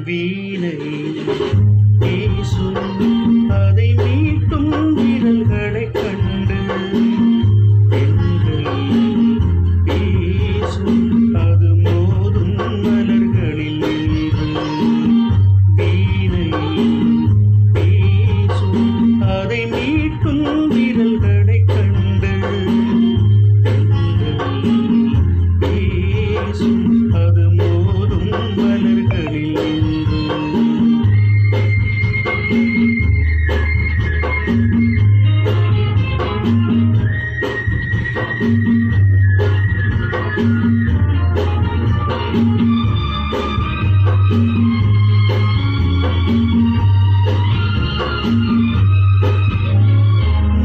வீணை பேசும் அதை மீட்டும் விரல்களைக் கண்டு பெண்கள் பேசும் அது மோதும் மலர்களில் மீது. வீணை பேசும் அதை மீட்டும் விரல்களைக் கண்டு பெண்கள் பேசும் அது மோதும் மலர்களில் மீது.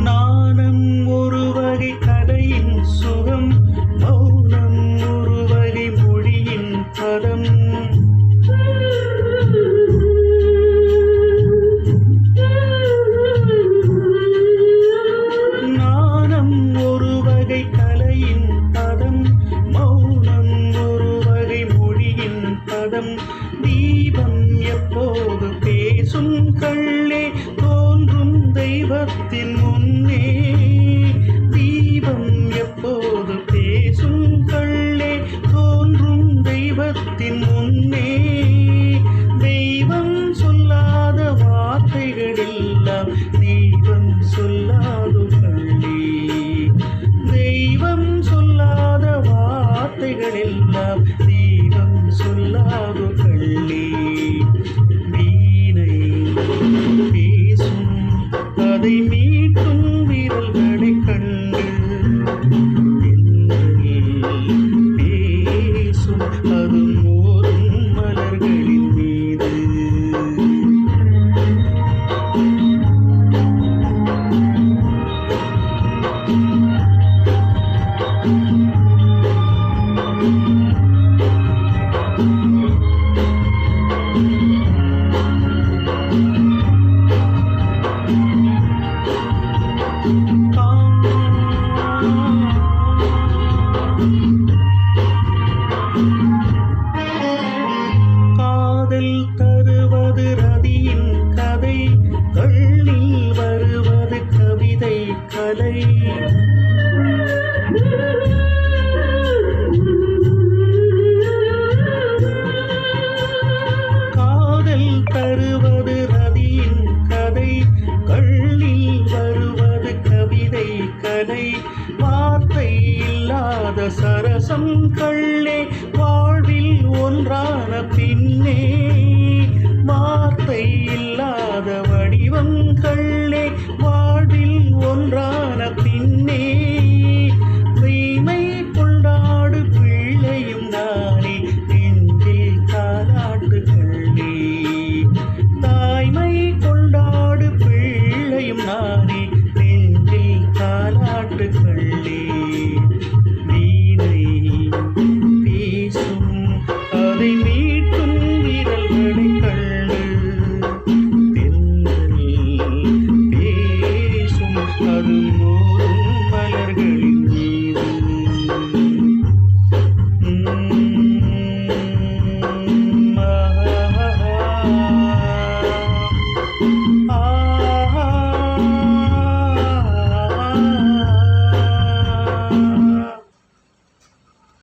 நாணம் ஒரு வகை கலையின் சுகம், மௌனம் ஒரு வகை மொழியின் பதம். நாணம் ஒரு வகை கலையின் பதம், மௌனம் ஒரு வகை மொழியின் பதம். தீபம் எப்போது பேசும் கள்ளே தோன்றும் தெய்வத்தின் முன்னே. தீபம் எப்போது பேசும் கள்ளே தோன்றும் தெய்வத்தின் முன்னே. தெய்வம் சொல்லாத வார்த்தைகளெல்லாம் தீபம் சொல்லாத கள்ளே. தெய்வம் சொல்லாத வார்த்தைகளெல்லாம் தீபம் சொல்லாத கள்ளே. வீணை பேசும் அதை மீட்டும் விரல்களைக் கண்டு பெண்கள் பேசும் அது மோதும் மலர்களின் மீது. காதல் தருவது ரதியின் கதை, கண்ணில் வருவது கவிதை கலை. காதல் தருவது ரதியின் கதை, கண்ணில் வருவது கவிதை கலை. வார்த்தை இல்லாத சரசம் கள்ளே வாழ்வில் ஒன்றான பின்னே. வார்த்தை இல்லாத வடிவம் கள்ளே வாழ்வில் ஒன்றான பின்னே.